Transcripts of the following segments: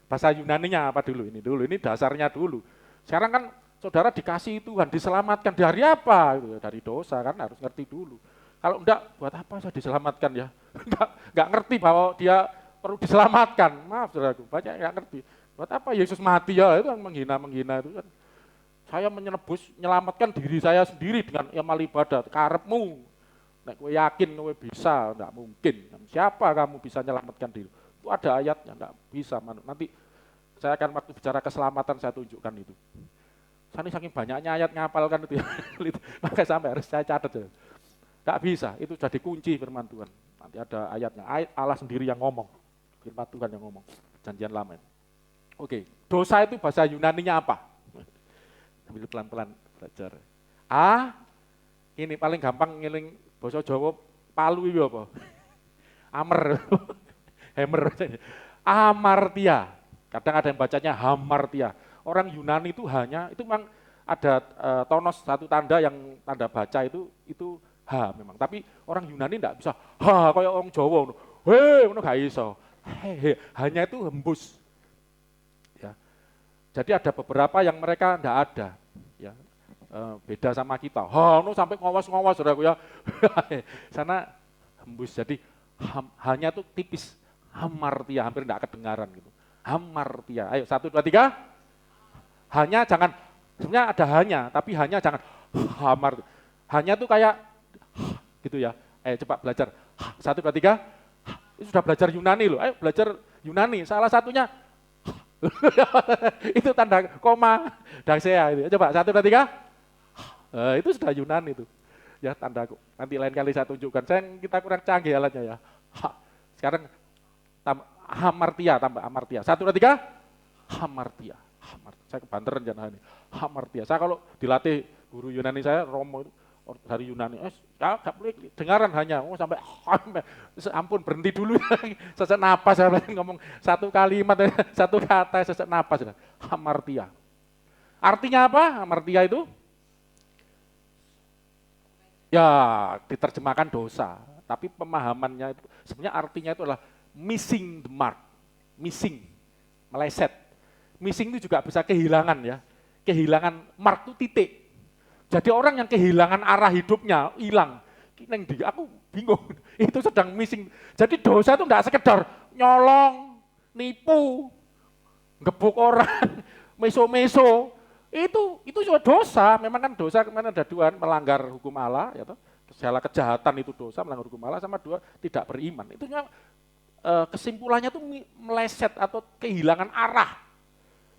Bahasa Yunaninya apa dulu? Ini dasarnya dulu. Sekarang kan saudara dikasih Tuhan, diselamatkan dari apa? Gitu, dari dosa kan harus ngerti dulu. Kalau enggak, buat apa saya diselamatkan ya? Enggak ngerti bahwa dia perlu diselamatkan. Maaf saudaraku, banyak enggak ngerti. Buat apa Yesus mati ya? Itu kan menghina-menghina itu kan. Saya menyelamatkan diri saya sendiri dengan amal ibadat. Karepmu, nek kowe yakin kowe bisa, enggak mungkin. Siapa kamu bisa menyelamatkan diri? Itu ada ayatnya, enggak bisa. Nanti saya akan waktu bicara keselamatan saya tunjukkan itu. Saya ini saking banyaknya ayat ngapalkan itu ya. Makanya sampai harus saya catat ya. Enggak bisa, itu sudah dikunci firman Tuhan. Nanti ada ayatnya, ayat Allah sendiri yang ngomong. Firman Tuhan yang ngomong, janjian lama. Oke, dosa itu bahasa Yunaninya apa? Sambil pelan-pelan belajar. Ini paling gampang ngiling bahasa Jawa, palu itu apa? Amer, hammer. Amartia. Kadang ada yang bacanya hamartia. Orang Yunani itu itu memang ada tonos satu tanda yang tanda baca itu H memang. Tapi orang Yunani enggak bisa H kayak orang Jawa. Ngono gak iso. Hanya itu hembus. Ya. Jadi ada beberapa yang mereka enggak ada, ya. Beda sama kita. No sampai ngawas-ngawas saudaraku ya. Sana hembus. Jadi hanya tuh tipis. Hamartia, hampir enggak kedengaran gitu. Hamartia. Ayo 1 2 3. Hanya jangan, sebenarnya ada hanya, tapi hanya jangan hamar. Hanya tuh kayak gitu ya. Coba belajar. 1 2 3. Itu sudah belajar Yunani loh. Ayo belajar Yunani. Salah satunya itu tanda koma daksea itu. Coba 1 2 3. Itu sudah Yunani itu. Ya tanda. Nanti lain kali saya tunjukkan. Kita kurang canggih alatnya ya. Sekarang hamartia tambah amartia. 1 2 3. Hamartia. Saya kebanteran jangan ini. Hamartia. Saya kalau dilatih guru Yunani saya Romo itu dari Yunani. Ya enggak boleh dengaran hanya sampai ampun berhenti dulu. Sesak napas saya ngomong satu kalimat satu kata sesak napas. Hamartia. Artinya apa? Hamartia itu ya diterjemahkan dosa, tapi pemahamannya itu sebenarnya artinya itu adalah missing the mark. Missing, meleset. Missing itu juga bisa kehilangan ya. Kehilangan mark itu titik. Jadi orang yang kehilangan arah hidupnya, hilang. Aku bingung, itu sedang missing. Jadi dosa itu enggak sekedar nyolong, nipu, gebuk orang, meso-meso. Itu juga dosa, memang kan dosa kemana ada dua, melanggar hukum Allah, ya toh. Segala kejahatan itu dosa, melanggar hukum Allah, sama dua tidak beriman. Itu kesimpulannya itu meleset atau kehilangan arah.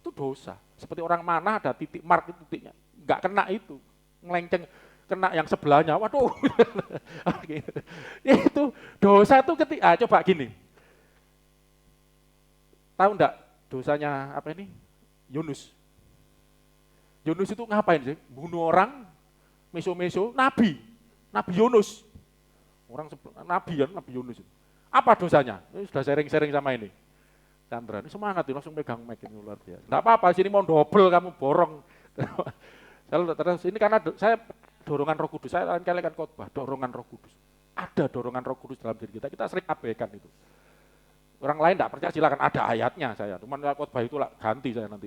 Itu dosa. Seperti orang mana ada titik mark itu titiknya, enggak kena itu, melenceng kena yang sebelahnya, waduh. Itu dosa itu ketika, coba gini, tahu enggak dosanya apa ini? Yunus. Yunus itu ngapain sih? Bunuh orang, meso-meso, Nabi Yunus. Orang Nabi kan, Nabi Yunus. Apa dosanya? Ini sudah sharing-sharing sama ini. Chandra, ini semangat ini langsung pegang mic ini luar biasa. Enggak apa-apa, sini mau double kamu borong. Terus ini karena saya dorongan Roh Kudus, saya kali kan khotbah, dorongan Roh Kudus. Ada dorongan Roh Kudus dalam diri kita sering abaikan itu. Orang lain enggak percaya silakan, ada ayatnya saya. Cuman khotbah itu ganti saya nanti.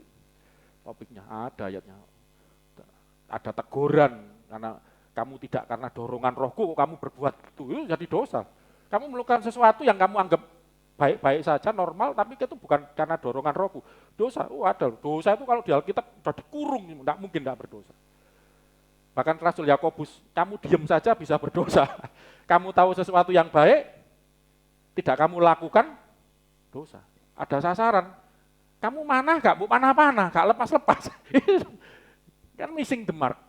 Topiknya ada ayatnya. Ada teguran karena kamu tidak karena dorongan rohku kamu berbuat itu jadi dosa. Kamu melakukan sesuatu yang kamu anggap baik-baik saja, normal, tapi itu bukan karena dorongan rohku. Dosa, ada. Dosa itu kalau di Alkitab sudah dikurung, tidak mungkin tidak berdosa. Bahkan Rasul Yakobus, kamu diam saja bisa berdosa. Kamu tahu sesuatu yang baik, tidak kamu lakukan, dosa. Ada sasaran. Kamu mana gak bu panah-panah, gak lepas-lepas. Kan missing the mark.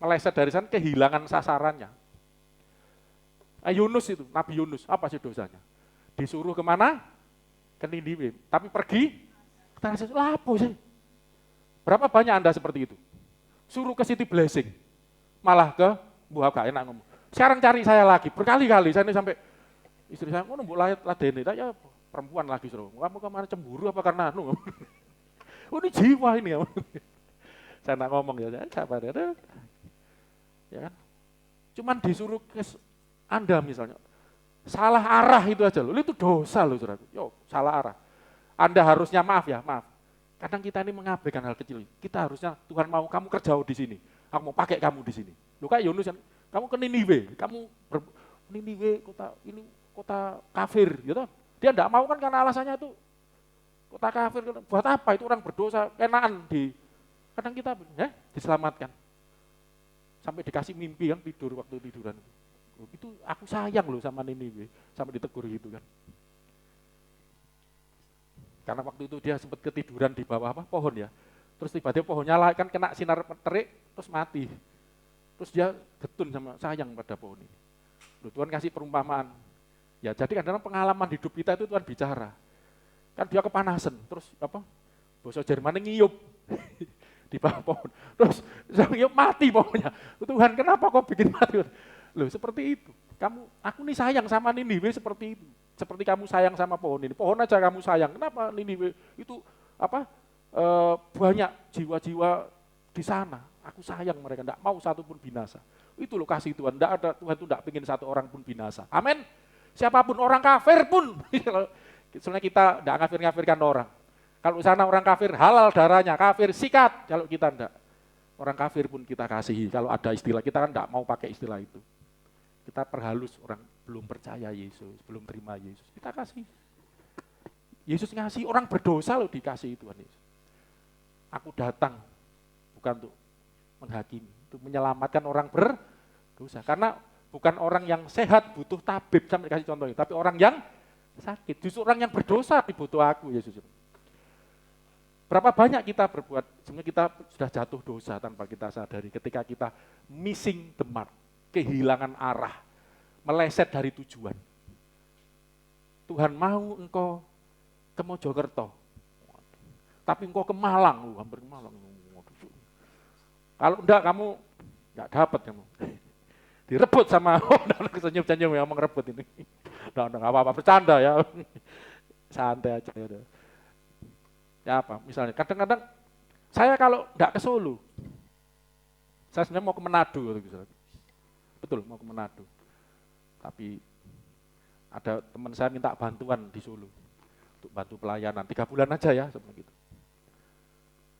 Meleset dari sana, kehilangan sasarannya. Yunus itu, Nabi Yunus, apa sih dosanya? Disuruh kemana? Ke Niniwe. Tapi pergi, apa sih? Berapa banyak Anda seperti itu? Suruh ke City Blessing, malah ke buah gak enak ngomong. Sekarang cari saya lagi, berkali-kali, saya ini sampai istri saya, mbok ladeni, ya perempuan lagi suruh, kamu kemana cemburu apa karena ini jiwa ini ya. Saya nak ngomong ya, sabar ya. Ya kan? Cuman disuruh ke Anda misalnya, salah arah itu aja loh, itu dosa loh saudara. Yo, salah arah. Anda harusnya maaf ya, maaf. Kadang kita ini mengabaikan hal kecil. Kita harusnya, Tuhan mau kamu kerja di sini. Aku mau pakai kamu di sini. Lu kayak Yunus, kamu ke Niniwe, Niniwe kota kafir, gitu. Dia enggak mau kan karena alasannya itu kota kafir. Buat apa itu orang berdosa, Kenaan kadang kita diselamatkan. Sampai dikasih mimpi kan tidur waktu tiduran. Itu aku sayang loh sama Niniwe, sampai ditegur gitu kan. Karena waktu itu dia sempat ketiduran di bawah pohon ya. Terus tiba-tiba pohonnya kan kena sinar terik, terus mati. Terus dia getun sama sayang pada pohon ini. Loh, Tuhan kasih perumpamaan. Ya jadi kadang-kadang pengalaman hidup kita itu Tuhan bicara. Kan dia kepanasan, terus bahasa Jerman ngiyup di bawah pohon. Terus ngiyup mati pohonnya. Tuhan kenapa kok bikin mati? Loh seperti itu. Aku nih sayang sama Niniwe seperti itu. Seperti kamu sayang sama pohon ini. Pohon aja kamu sayang. Kenapa Niniwe itu banyak jiwa-jiwa di sana. Aku sayang mereka, enggak mau satu pun binasa. Itu loh kasih Tuhan. Tuhan itu enggak ingin satu orang pun binasa. Amin. Siapapun orang kafir pun. Soalnya kita enggak ngafir-ngafirkan orang. Kalau sana orang kafir halal darahnya, kafir sikat. Kalau kita enggak. Orang kafir pun kita kasihi. Kalau ada istilah, kita kan enggak mau pakai istilah itu. Kita perhalus orang belum percaya Yesus, belum terima Yesus. Kita kasih. Yesus ngasih orang berdosa loh dikasih Tuhan Yesus. Aku datang bukan untuk menghakimi, untuk menyelamatkan orang berdosa. Karena bukan orang yang sehat butuh tabib, sampai kasih contohnya, tapi orang yang sakit. Justru orang yang berdosa dibutuh aku Yesus. Berapa banyak kita berbuat, sebenarnya kita sudah jatuh dosa tanpa kita sadari ketika kita missing the mark. Kehilangan arah, meleset dari tujuan. Tuhan mau engkau ke Mojokerto, tapi engkau ke Malang, hampir ke Malang. Kalau enggak kamu enggak dapat kamu. Direbut sama senyum-senyum yang mengerebut ini. Enggak apa-apa, bercanda ya. Santai aja ya. Ya apa, misalnya kadang-kadang saya kalau enggak ke Solo, saya sebenarnya mau ke Manado gitu. Betul, mau ke Manado. Tapi ada teman saya minta bantuan di Solo untuk bantu pelayanan 3 bulan aja ya, seperti gitu.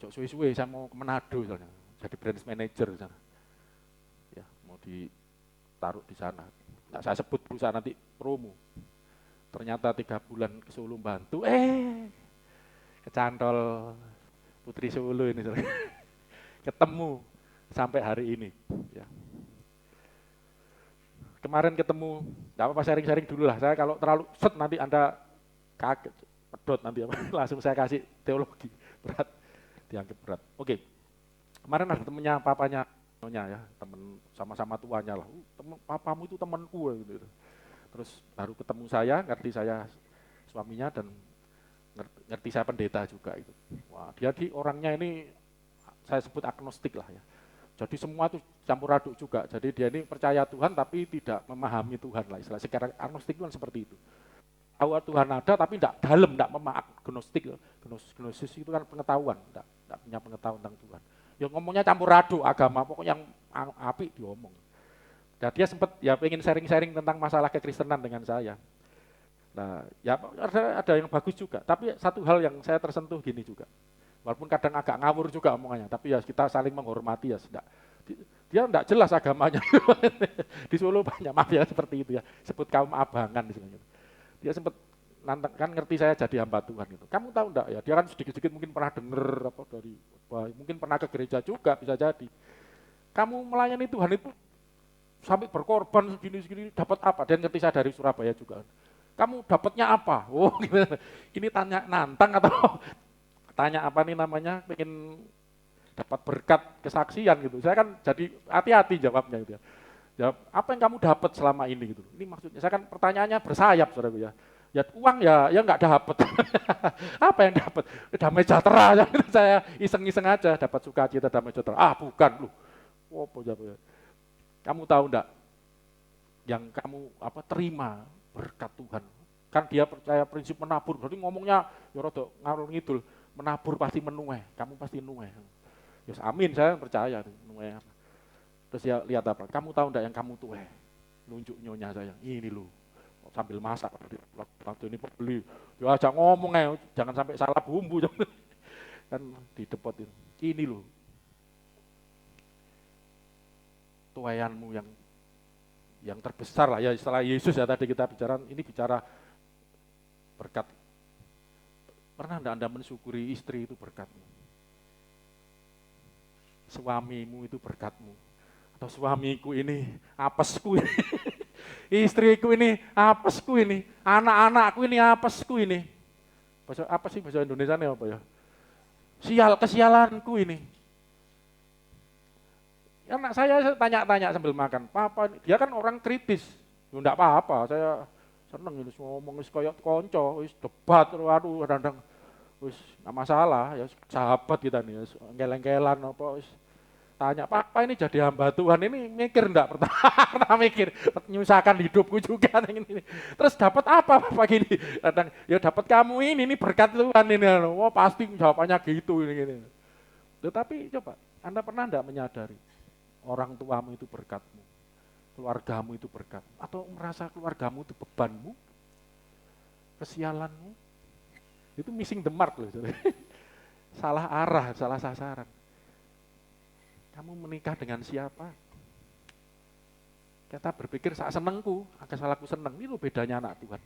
Jok suwe-suwe saya mau ke Manado misalnya, jadi branch manager di sana. Ya, mau ditaruh di sana. Nah, saya sebut perusahaan nanti promo. Ternyata 3 bulan ke Solo bantu, kecantol Putri Solo ini ketemu sampai hari ini. Ya. Kemarin ketemu, nggak apa-apa sharing-sharing dulu lah. Saya kalau terlalu set nanti Anda kaget, pedot nanti langsung saya kasih teologi berat, dianggap berat. Oke, kemarin ada temennya papanya, ya temen sama-sama tuanya lah. Papamu itu temanku gitu. Terus baru ketemu saya, ngerti saya suaminya dan ngerti saya pendeta juga itu. Wah dia orangnya ini saya sebut agnostik lah ya. Jadi semua itu campur aduk juga. Jadi dia ini percaya Tuhan tapi tidak memahami Tuhan lah. Istilah sekarang agnostik itu kan seperti itu. Tahu Tuhan ada tapi tidak dalam, tidak memahami. Gnosis itu kan pengetahuan, tidak punya pengetahuan tentang Tuhan. Ya ngomongnya campur aduk agama, pokoknya yang apik diomong. Dan dia sempat ya pengen sharing-sharing tentang masalah kekristenan dengan saya. Nah, ya ada yang bagus juga. Tapi satu hal yang saya tersentuh gini juga. Walaupun kadang agak ngawur juga omongannya, tapi ya kita saling menghormati ya. Dia enggak jelas agamanya. Di Solo banyak mafia seperti itu ya, sebut kaum abangan misalnya. Dia sempat nantang, kan ngerti saya jadi hamba Tuhan gitu. Kamu tahu enggak ya, dia kan sedikit-sedikit mungkin pernah dengar mungkin pernah ke gereja juga bisa jadi. Kamu melayani Tuhan itu sampai berkorban segini-segini dapat apa? Dan ngerti saya dari Surabaya juga. Kamu dapatnya apa? Oh, gimana? Ini tanya nantang atau tanya apa nih namanya, pengen dapat berkat kesaksian gitu. Saya kan jadi hati-hati jawabnya gitu ya. Jawab, apa yang kamu dapat selama ini gitu. Ini maksudnya, saya kan pertanyaannya bersayap saudaraku ya. Ya uang ya nggak dapat. Apa yang dapat? Damai sejahtera ya. Saya iseng-iseng aja dapat sukacita damai sejahtera. Ah bukan lu. Apa jawabnya? Kamu tahu enggak yang kamu terima berkat Tuhan? Kan dia percaya prinsip menabur. Berarti ngomongnya ya rada ngalor ngidul. Menabur pasti menuai, kamu pasti nuai. Yes, amin, saya percaya nuai apa. Terus ya lihat apa, kamu tahu enggak yang kamu tuai? Nunjuk nyonya saya, ini lu. sambil masak. Waktu ini pembeli, ya ajak ngomong ya, jangan sampai salah bumbu. Kan di depot itu. Ini loh, tuayanmu yang terbesar lah ya, istilah Yesus ya tadi kita bicara, ini bicara berkat. Pernah enggak Anda mensyukuri istri itu berkatmu? Suamimu itu berkatmu. Atau suamiku ini apesku ini. Istriku ini apesku ini. Anak-anakku ini apesku ini. Apa sih bahasa Indonesia apa ya? Kesialanku ini. Anak saya tanya-tanya sambil makan. Papa, dia kan orang kritis. Ya enggak apa-apa, saya seneng ini ngomong koyo konco, wis debat, aduh kadang-kadang wis enggak masalah, ya sahabat kita nih, engkel-engkelan apa wis tanya, "Papa ini jadi hamba Tuhan ini mikir enggak pernah mikir menyusahkan hidupku juga ini. Terus dapat apa Papa gini?" Kadang ya dapat kamu ini berkat Tuhan ini. Oh, pasti jawabannya gitu ini. Tetapi coba, Anda pernah enggak menyadari orang tuamu itu berkatmu? Keluargamu itu berkat, atau merasa keluargamu itu bebanmu, kesialanmu, itu missing the mark loh. Salah arah, salah sasaran. Kamu menikah dengan siapa? Kita berpikir saat senengku, asal aku seneng, itu bedanya anak Tuhan.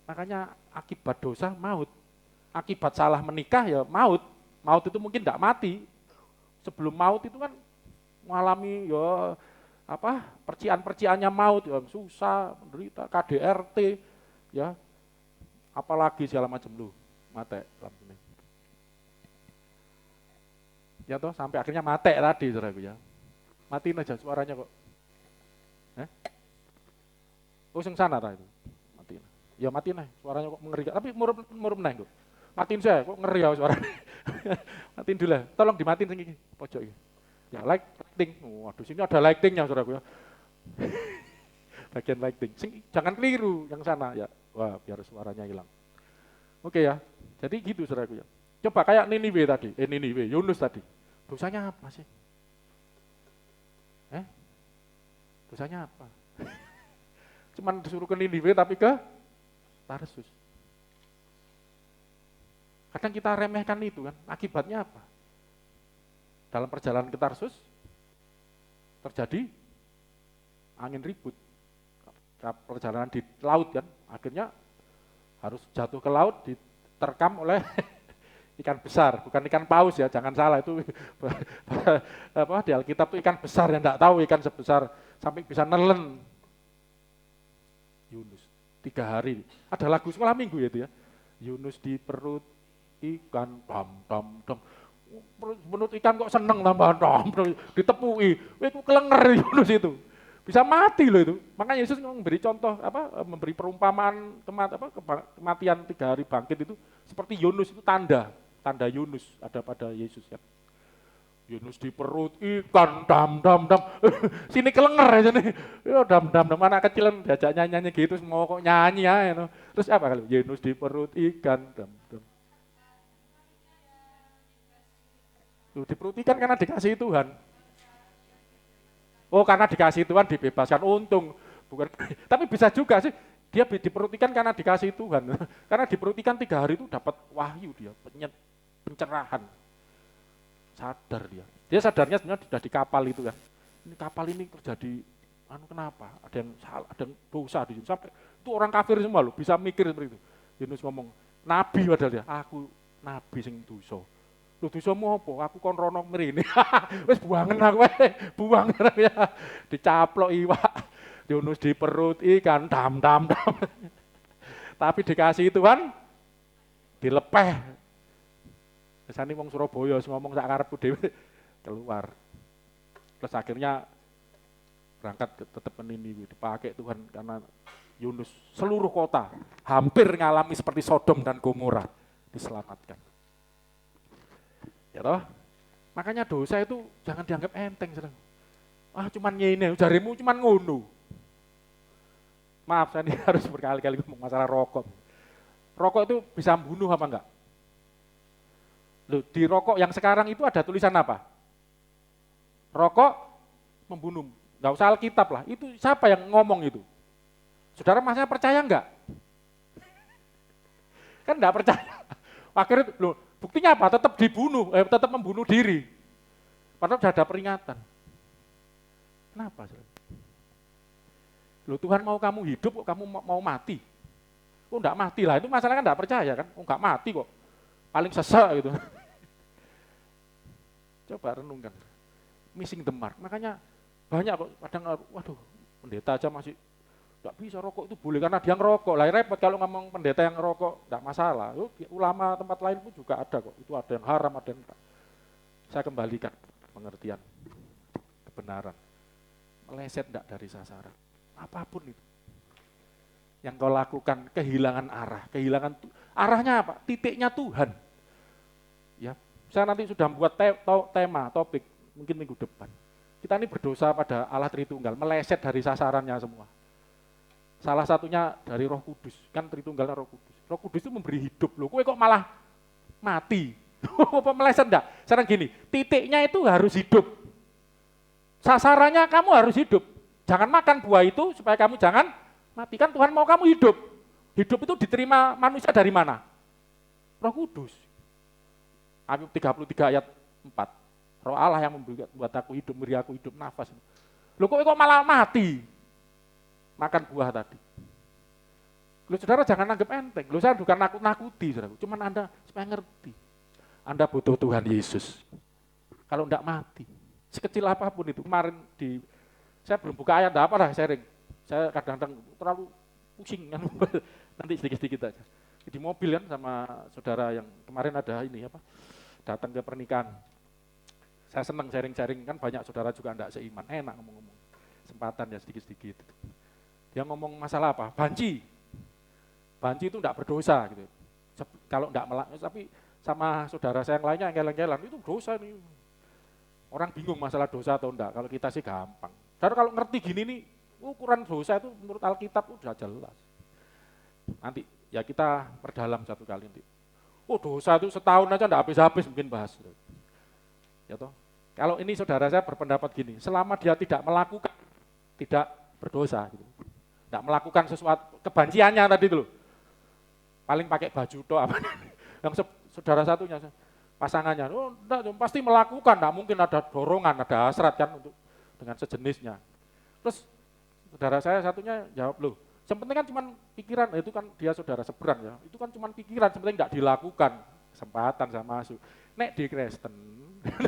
Makanya akibat dosa maut, akibat salah menikah ya maut. Maut itu mungkin tidak mati. Sebelum maut itu kan mengalami ya percikan-percikannya maut, ya susah, menderita, KDRT, ya apalagi segala macam lu, mate lampunya. Ya toh sampai akhirnya mate tadi saudaraku ya. Matiin aja suaranya kok. Oh sing sana ta itu. Matiin. Ya matiin aja, suaranya kok mengerikan. Tapi murup neh kok. Matiin saya kok ngeri ya suaranya. Matiin dulu. Tolong dimatiin sing iki, pojok iki. Ya lighting. Waduh, sini ada lightingnya saudaraku ya. Bagian lighting. Jangan keliru yang sana ya. Wah, biar suaranya hilang. Oke ya. Jadi gitu saudaraku ya. Coba kayak Niniwe tadi. Niniwe, Yunus tadi. Dosanya apa sih? Dosanya apa? Cuman disuruh ke Niniwe tapi ke Tarsus. Kadang kita remehkan itu kan. Akibatnya apa? Dalam perjalanan ke Tarsus terjadi angin ribut. Perjalanan di laut kan, akhirnya harus jatuh ke laut diterkam oleh ikan besar, bukan ikan paus ya, jangan salah itu di Alkitab itu ikan besar yang enggak tahu ikan sebesar sampai bisa nelen Yunus 3 hari. Ada lagu sekolah minggu ya itu ya. Yunus di perut ikan dam. Menurut ikan kok seneng tambah ditepui, itu kelenger Yunus itu, bisa mati loh itu. Makanya Yesus memberi contoh memberi perumpamaan kematian 3 hari bangkit itu seperti Yunus itu tanda Yunus ada pada Yesus kan. Yunus di perut ikan dam. Sini kelenger aja nih. Ya dam anak kecil kan diajak nyanyi gitu semua kok nyanyi ya. Terus apa kalau Yunus di perut ikan dam. Di perut ikan karena dikasih Tuhan. Oh, karena dikasih Tuhan dibebaskan, untung. Bukan. Tapi bisa juga sih, dia di perut ikan karena dikasih Tuhan. Karena di perut ikan 3 hari itu dapat wahyu dia, pencerahan. Sadar dia. Dia sadarnya sebenarnya sudah di kapal itu kan. Ini kapal ini terjadi, kenapa? Ada yang salah, ada yang dosa di sini. Sampai itu orang kafir semua loh, bisa mikir seperti itu. Yunus ngomong, nabi padahal dia, aku nabi sing dosa. Lho dosamu apa? Aku kon rono mrene. Wis buangen aku buangen ya. Dicaplok iwak. Yunus di perut ikan dam. Tapi dikasih Tuhan dilepeh. Biasanya wong Surabaya ngomong sak karepku dhewe keluar. Terus akhirnya berangkat tetap ke Niniwe dipakai Tuhan karena Yunus seluruh kota hampir ngalami seperti Sodom dan Gomora diselamatkan. Ya toh? Makanya dosa itu jangan dianggap enteng. Cuman ngene, jarimu cuman ngono. Maaf, saya ini harus berkali-kali ngomong masalah rokok. Rokok itu bisa membunuh apa enggak? Loh, di rokok yang sekarang itu ada tulisan apa? Rokok membunuh. Enggak usah Alkitab lah. Itu siapa yang ngomong itu? Saudara masnya percaya enggak? Kan enggak percaya. Akhirnya, loh, buktinya apa? Tetap dibunuh, tetap membunuh diri. Padahal sudah ada peringatan. Kenapa? Loh, Tuhan mau kamu hidup, kok kamu mau mati? Oh enggak mati lah, itu masalah kan enggak percaya kan? Oh enggak mati kok, paling sesek gitu. Coba renungkan, missing the mark. Makanya banyak kok, kadang waduh pendeta aja masih enggak bisa rokok itu boleh karena dia ngerokok. Lah repot kalau ngomong pendeta yang ngerokok, enggak masalah. Ulama tempat lain pun juga ada kok, itu ada yang haram, ada yang enggak. Saya kembalikan pengertian kebenaran. Meleset enggak dari sasaran, apapun itu. Yang kau lakukan kehilangan arah, arahnya apa? Titiknya Tuhan. Ya, saya nanti sudah membuat tema, topik, mungkin minggu depan. Kita ini berdosa pada Allah Tritunggal, meleset dari sasarannya semua. Salah satunya dari Roh Kudus, kan Tritunggalnya Roh Kudus. Roh Kudus itu memberi hidup loh, kowe kok malah mati. Apa meleset enggak? Sekarang gini, titiknya itu harus hidup. Sasarannya kamu harus hidup. Jangan makan buah itu supaya kamu jangan mati. Kan Tuhan mau kamu hidup. Hidup itu diterima manusia dari mana? Roh Kudus. Ayub 33 ayat 4. Roh Allah yang membuat aku hidup, memberi aku hidup nafas. Loh kok malah mati? Makan buah tadi. Loh saudara jangan anggap enteng. Loh saya bukan nakut-nakuti, saudara. Cuman Anda supaya ngerti. Anda butuh Tuhan Yesus. Kalau enggak mati. Sekecil apapun itu. Kemarin saya belum buka ayat, enggak apa lah sharing. Saya kadang-kadang terlalu pusing kan. Nanti sedikit-sedikit aja. Di mobil kan sama saudara yang kemarin ada ini apa? Datang ke pernikahan. Saya senang sharing-sharing kan banyak saudara juga enggak seiman. Enak ngomong-ngomong. Kesempatan ya sedikit-sedikit. Dia ngomong masalah apa? Banci itu enggak berdosa gitu. Kalau enggak tapi sama saudara saya yang lainnya engel-engelan itu dosa nih. Orang bingung masalah dosa atau enggak, kalau kita sih gampang. Karena kalau ngerti gini nih, ukuran dosa itu menurut Alkitab udah jelas. Nanti ya kita perdalam satu kali nanti. Oh dosa itu setahun aja enggak habis-habis mungkin bahas. Ya toh. Kalau ini saudara saya berpendapat gini, selama dia tidak melakukan, tidak berdosa. Gitu. Tidak melakukan sesuatu, kebanciannya tadi itu loh. Paling pakai baju toh apa. Yang saudara satunya, pasangannya, oh enggak, pasti melakukan, enggak mungkin ada dorongan, ada hasrat kan untuk dengan sejenisnya. Terus saudara saya satunya jawab, loh, sepenting kan cuma pikiran, itu kan dia saudara seberang ya, itu kan cuma pikiran, sepenting enggak dilakukan, kesempatan saya masuk. Nek di Kristen,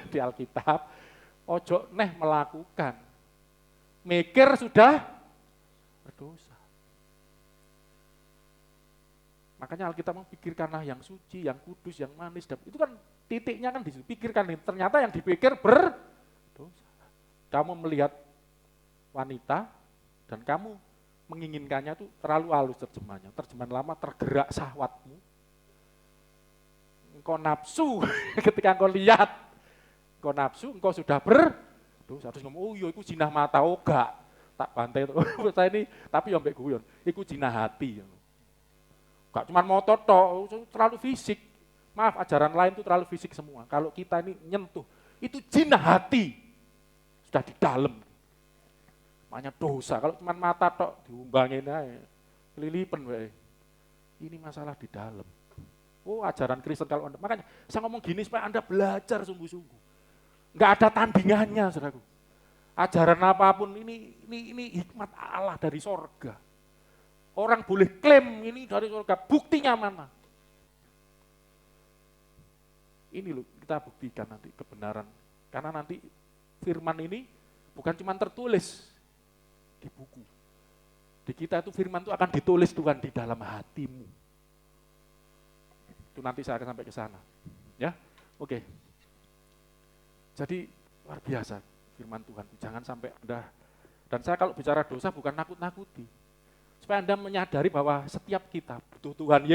di Alkitab, ojo neh melakukan, mikir sudah berdosa. Makanya Alkitab memikirkanlah yang suci, yang kudus, yang manis. Itu kan titiknya kan disitu. Pikirkan, ternyata yang dipikir berdosa. Kamu melihat wanita dan kamu menginginkannya itu terlalu halus terjemahannya. Terjemahan lama tergerak syahwatmu. Engkau nafsu ketika engkau lihat. Engkau nafsu, engkau sudah berdosa. Terus ngomong, oh iya itu jinah mata, oh enggak. Tak bantai itu. Saya ini, tapi yang mbek guyon, itu jinah hati. Gak cuma mau toto, terlalu fisik. Maaf, ajaran lain itu terlalu fisik semua. Kalau kita ini nyentuh, itu jinah hati. Sudah di dalam. Makanya dosa, kalau cuma mata tok diumbangin aja. Lilipen we. Ini masalah di dalam. Oh, ajaran Kristen kalau Anda, makanya saya ngomong gini supaya Anda belajar sungguh-sungguh. Enggak ada tandingannya, saudaraku. Ajaran apapun ini hikmat Allah dari sorga. Orang boleh klaim ini dari surga, buktinya mana? Ini loh kita buktikan nanti kebenaran. Karena nanti firman ini bukan cuma tertulis di buku. Di kita itu firman itu akan ditulis Tuhan di dalam hatimu. Itu nanti saya akan sampai ke sana. Ya, oke. Jadi luar biasa firman Tuhan. Jangan sampai Anda, dan saya kalau bicara dosa bukan nakut-nakuti. Supaya Anda menyadari bahwa setiap kita butuh Tuhan.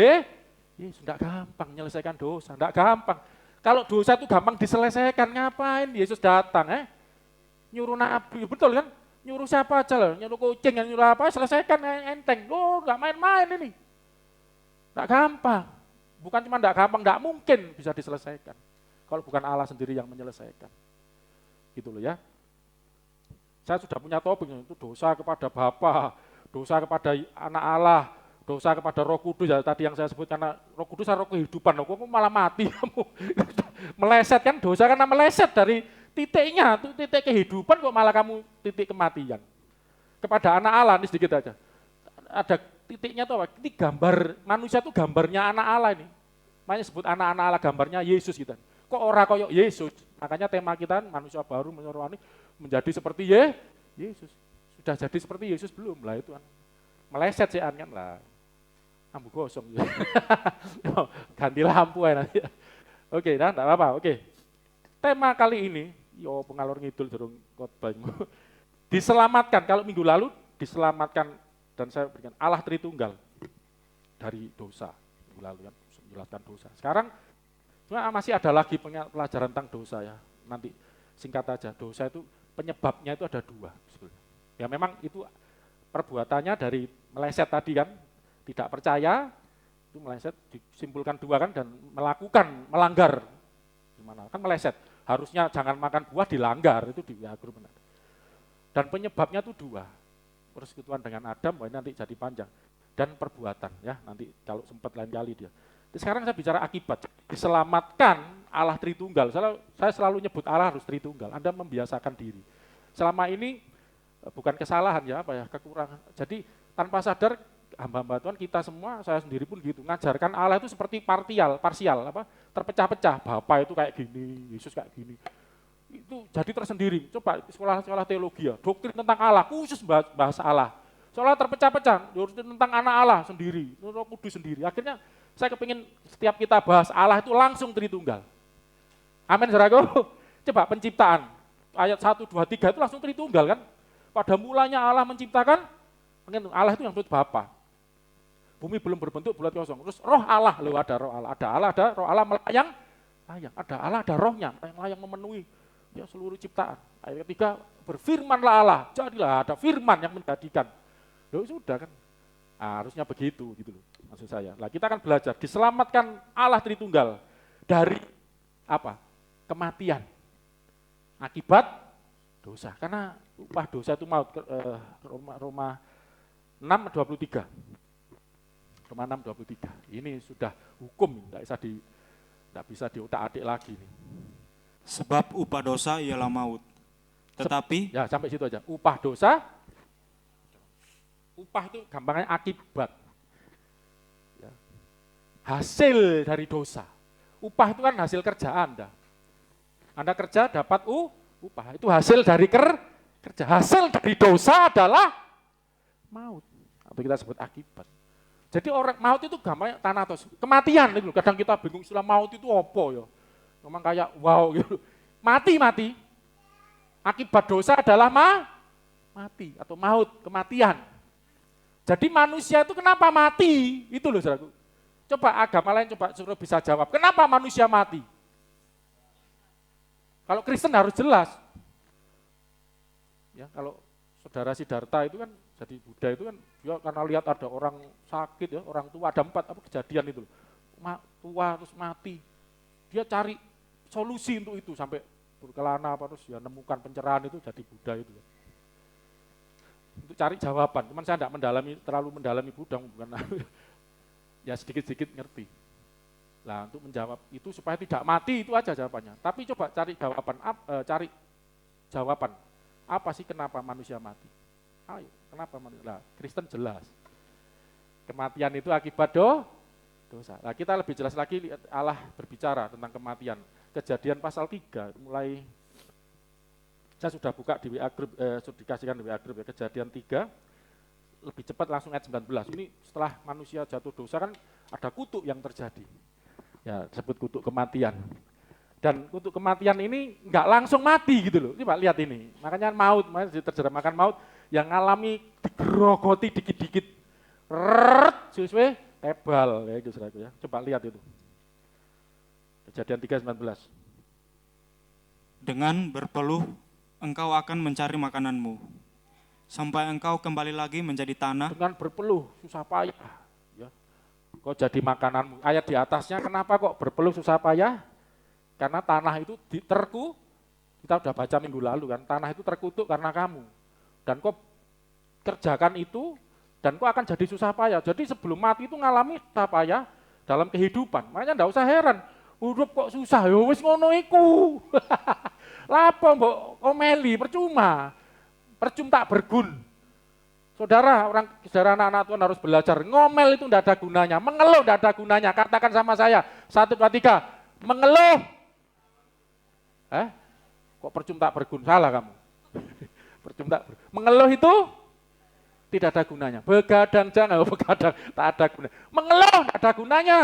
Tidak gampang menyelesaikan dosa, tidak gampang. Kalau dosa itu gampang diselesaikan, ngapain Yesus datang? Nyuruh nabi, betul kan? Nyuruh siapa aja loh, nyuruh kucing, nyuruh apa, selesaikan enteng. Loh, nggak main-main ini. Nggak gampang. Bukan cuma nggak gampang, nggak mungkin bisa diselesaikan. Kalau bukan Allah sendiri yang menyelesaikan. Gitu loh ya. Saya sudah punya topik, itu dosa kepada Bapa, dosa kepada anak Allah, dosa kepada Roh Kudus, ya tadi yang saya sebut, karena Roh Kudus adalah roh kehidupan, kamu malah mati kamu. Meleset kan, dosa karena meleset dari titiknya, tuh titik kehidupan kok malah kamu titik kematian. Kepada anak Allah, ini sedikit aja. Ada titiknya tuh apa? Ini gambar, manusia itu gambarnya anak Allah ini. Makanya sebut anak-anak Allah, gambarnya Yesus gitu. Kok ora koyok Yesus? Makanya tema kita manusia baru, manusia rohani, menjadi seperti Yesus. Sudah jadi seperti Yesus belum? Lah itu kan. Meleset sih kan lah. Lampu gosong. Ganti lampu ya nanti. Oke, nah enggak apa-apa. Oke. Tema kali ini, yo pengalor ngidul durung khotbah. Diselamatkan, kalau minggu lalu diselamatkan dan saya berikan Allah Tritunggal dari dosa. Minggu lalu kan menjelaskan dosa. Sekarang masih ada lagi pelajaran tentang dosa ya. Nanti singkat aja, dosa itu penyebabnya itu ada dua sebetulnya. Ya memang itu perbuatannya dari meleset tadi kan, tidak percaya, itu meleset, disimpulkan dua kan, dan melakukan, melanggar. Gimana? Kan meleset, harusnya jangan makan buah, dilanggar, itu di Agro benar. Dan penyebabnya itu dua, persekutuan dengan Adam, ini nanti jadi panjang. Dan perbuatan, ya nanti kalau sempat lain kali dia. Sekarang saya bicara akibat, diselamatkan Allah Tritunggal. Saya selalu nyebut Allah harus Tritunggal, Anda membiasakan diri. Selama ini bukan kesalahan ya, apa ya, kekurangan. Jadi tanpa sadar hamba-hamba Tuhan kita semua, saya sendiri pun gitu, ngajarkan Allah itu seperti parsial, apa, terpecah-pecah. Bapa itu kayak gini, Yesus kayak gini. Itu jadi tersendiri. Coba sekolah-sekolah teologi ya, doktrin tentang Allah, khusus bahasa Allah. Seolah terpecah-pecah, tentang anak Allah sendiri, Roh Kudus sendiri. Akhirnya saya kepingin setiap kita bahas Allah itu langsung Tritunggal. Amin, saudaraku. Coba penciptaan, ayat 1, 2, 3 itu langsung Tritunggal kan. Pada mulanya Allah menciptakan, Allah itu yang disebut Bapa. Bumi belum berbentuk, bulat kosong. Terus roh Allah, loh ada roh Allah. Ada roh Allah melayang. Ada Allah, ada rohnya, yang memenuhi ya, seluruh ciptaan. Ayat ketiga, berfirmanlah Allah, jadilah, ada firman yang menjadikan. Loh sudah kan, harusnya begitu gitu loh maksud saya. Nah kita akan belajar, diselamatkan Allah Tritunggal dari apa? Kematian. Akibat dosa, karena upah dosa itu maut. Roma 6:23. Roma 6:23. Ini sudah hukum, tidak bisa diutak-atik lagi nih. Sebab upah dosa ialah maut. Tetapi ya sampai situ aja. Upah dosa, upah itu gampangnya akibat. Ya. Hasil dari dosa. Upah itu kan hasil kerja Anda. Anda kerja dapat upah, itu hasil dari kerja. Hasil dari dosa adalah maut. Atau kita sebut akibat. Jadi orang maut itu gampangnya thanatos, kematian itu. Kadang kita bingung istilah maut itu apa ya. Memang kayak wow gitu. Mati. Akibat dosa adalah mati atau maut, kematian. Jadi manusia itu kenapa mati? Itu loh saudaraku. Coba agama lain suruh bisa jawab. Kenapa manusia mati? Kalau Kristen harus jelas. Ya, kalau saudara Siddhartha itu kan jadi Buddha itu kan dia karena lihat ada orang sakit ya, orang tua, ada 4 kejadian itu loh. Tua terus mati. Dia cari solusi untuk itu sampai berkelana terus ya nemukan pencerahan itu jadi Buddha itu. Untuk cari jawaban, cuman saya tidak terlalu mendalami Buddha, bukan ya sedikit-sedikit ngerti. Nah untuk menjawab itu supaya tidak mati itu aja jawabannya. Tapi coba cari jawaban, apa sih kenapa manusia mati? Ayo, kenapa manusia? Nah, Kristen jelas. Kematian itu akibat dosa. Nah, kita lebih jelas lagi lihat Allah berbicara tentang kematian. Kejadian pasal 3 mulai saya sudah buka di WA group, sudah dikasihkan di WA group ya, Kejadian 3 lebih cepat langsung ayat 19. Ini setelah manusia jatuh dosa kan ada kutuk yang terjadi. Ya, disebut kutuk kematian. Dan kutuk kematian ini enggak langsung mati gitu loh. Coba lihat ini. Makanya maut, terjemahkan maut yang ngalami digerogoti dikit-dikit. Sesuai tebal ya gitu ya. Coba lihat itu. Kejadian 3:19. dengan berpeluh engkau akan mencari makananmu, sampai engkau kembali lagi menjadi tanah. Dengan berpeluh, susah payah. Ya. Kok jadi makananmu. Ayat di atasnya kenapa kok berpeluh susah payah? Karena tanah itu kita udah baca minggu lalu kan, tanah itu terkutuk karena kamu. Dan kok kerjakan itu Dan kau akan jadi susah payah. Jadi sebelum mati itu ngalami susah payah dalam kehidupan. Makanya enggak usah heran. Hidup kok susah, ya wis ngono iku. Lapo mbok omeli, percuma. Percuma tak bergun. Saudara, saudara anak-anak Tuhan harus belajar. Ngomel itu enggak ada gunanya, mengeluh enggak ada gunanya. Katakan sama saya, 1, 2, 3, mengeluh. Kok percuma tak bergun? Salah kamu. Percuma tak bergun. Mengeluh itu tidak ada gunanya. Begadang jangan, begadang tak ada gunanya. Mengeluh tidak ada gunanya.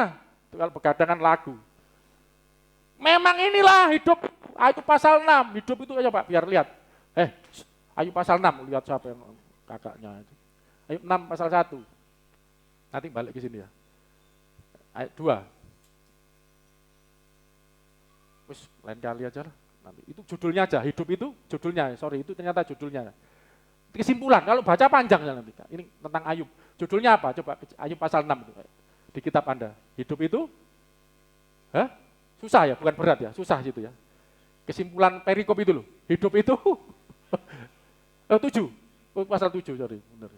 Itu kalau begadang kan lagu. Memang inilah hidup. Ayub pasal 6. Hidup itu aja Pak, biar lihat. Ayub pasal 6, lihat siapa yang kakaknya. Ayub 6 pasal 1. Nanti balik ke sini ya. Ayat 2. Wis lain kali aja lah. Nanti itu judulnya aja, hidup itu judulnya. Sorry, itu ternyata judulnya. Kesimpulan, kalau baca panjang ya nanti. Ini tentang Ayub. Judulnya apa? Coba Ayub pasal 6 itu, di kitab Anda. Hidup itu susah ya, bukan berat ya, susah gitu ya. Kesimpulan perikop itu loh. Hidup itu 7. Pasal 7, sorry, benar.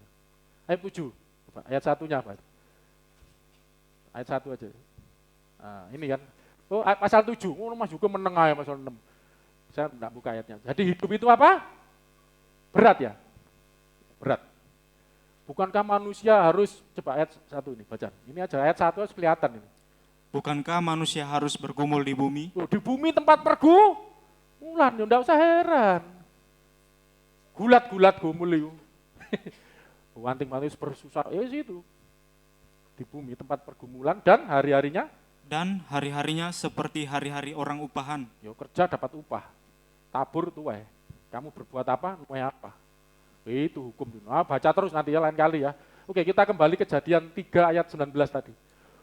Ayat 7. Ayat 1-nya apa? Ayat 1 aja. Nah, ini kan. Pasal 7. Mas juga menengah ya pasal 6. Saya enggak buka ayatnya. Jadi hidup itu apa? Berat ya? Berat. Bukankah manusia harus, coba ayat 1 ini, baca. Ini aja ayat 1 harus kelihatan ini. Bukankah manusia harus bergumul di bumi? Di bumi tempat pergumulan, ya enggak usah heran. Gulat-gulat gumul itu. Anting-anting bersusah, situ. Di bumi tempat pergumulan dan hari-harinya? Dan hari-harinya seperti hari-hari orang upahan. Ya kerja dapat upah. Tabur tuai. Kamu berbuat apa, nuai apa. Itu hukum. Baca terus nanti ya lain kali ya. Oke, kita kembali Kejadian 3 ayat 19 tadi.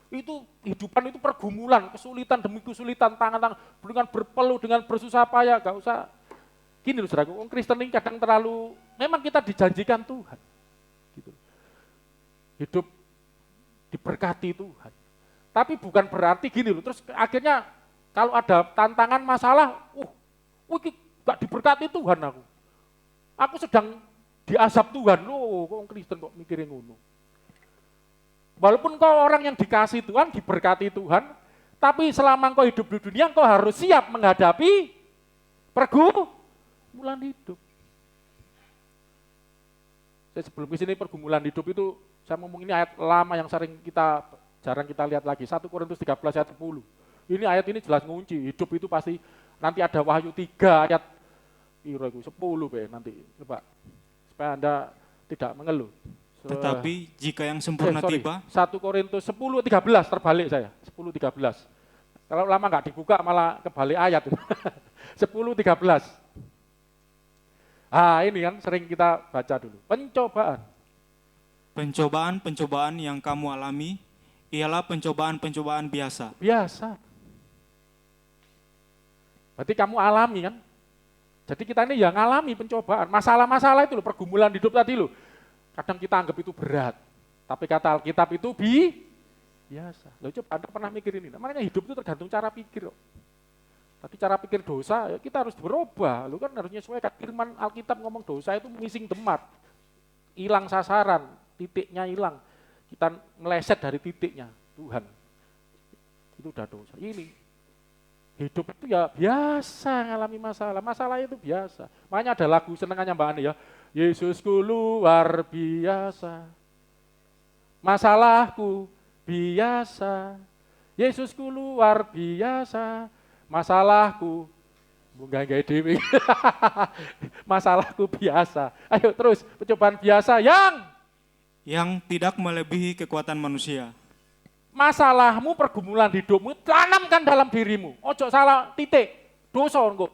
Itu hidupan itu pergumulan, kesulitan demi kesulitan, tangan-tangan dengan berpeluh, dengan bersusah payah, gak usah. Gini loh saudaraku, orang Kristen ini kadang terlalu, memang kita dijanjikan Tuhan. Gitu. Hidup diberkati Tuhan. Tapi bukan berarti gini loh, terus akhirnya kalau ada tantangan masalah, gak diberkati Tuhan aku. Aku sedang diazab Tuhan, loh kok Kristen kok mikirin ngono. Walaupun kau orang yang dikasih Tuhan, diberkati Tuhan, tapi selama kau hidup di dunia, kau harus siap menghadapi pergumulan hidup. Saya sebelum ke sini pergumulan hidup itu, saya ngomong ini ayat lama yang jarang kita lihat lagi, 1 Korintus 13 ayat 10. Ini ayat ini jelas ngunci, hidup itu pasti nanti ada Wahyu 3 ayat 10 nanti, coba supaya Anda tidak mengeluh. Tetapi jika yang sempurna tiba, 1 Korintus 10:13 terbalik saya, 10:13. Kalau lama nggak dibuka malah kebalik ayat. 10:13. Ini kan sering kita baca dulu. Pencobaan yang kamu alami ialah pencobaan biasa. Biasa. Berarti kamu alami kan? Jadi kita ini yang alami pencobaan, masalah-masalah itu loh, pergumulan hidup tadi loh. Kadang kita anggap itu berat, tapi kata Alkitab itu biasa. Loh coba Anda pernah mikirin ini? Makanya hidup itu tergantung cara pikir loh. Tapi cara pikir dosa, ya kita harus berubah. Lu kan harusnya sesuai firman Alkitab ngomong dosa itu ngising tempat, hilang sasaran, titiknya hilang. Kita meleset dari titiknya, Tuhan. Itu udah dosa. Ini hidup itu ya biasa ngalami masalah itu biasa. Makanya ada lagu senengannya Mbak Ani ya, Yesusku luar biasa, masalahku biasa, Yesusku luar biasa, masalahku, bunga-bunga dewi, masalahku biasa. Ayo terus, percobaan biasa yang tidak melebihi kekuatan manusia. Masalahmu, pergumulan hidupmu, tanamkan dalam dirimu. Ojo salah titik, dosa kok.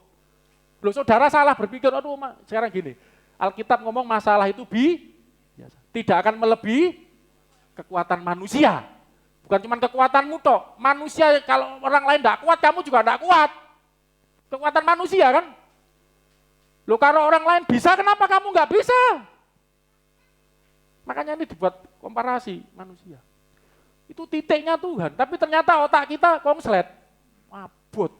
Loh saudara salah berpikir, aduh sekarang gini, Alkitab ngomong masalah itu biasa. Tidak akan melebihi kekuatan manusia. Bukan cuma kekuatanmu toh, manusia kalau orang lain tidak kuat, kamu juga tidak kuat. Kekuatan manusia kan. Loh kalau orang lain bisa, kenapa kamu nggak bisa? Makanya ini dibuat komparasi manusia. Itu titiknya Tuhan, tapi ternyata otak kita konslet, mabut.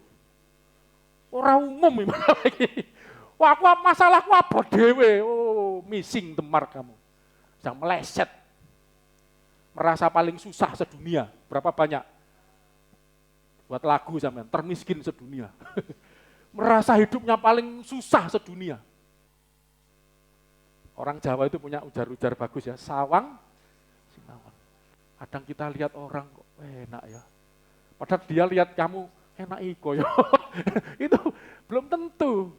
Orang umum gimana lagi. Wah, masalahku apa dewe? Missing temar kamu. Sedang meleset merasa paling susah sedunia? Berapa banyak? Buat lagu sampean, termiskin sedunia. Merasa hidupnya paling susah sedunia. Orang Jawa itu punya ujar-ujar bagus ya, sawang, sinawang. Kadang kita lihat orang kok enak ya. Padahal dia lihat kamu enak iko ya. Itu belum tentu.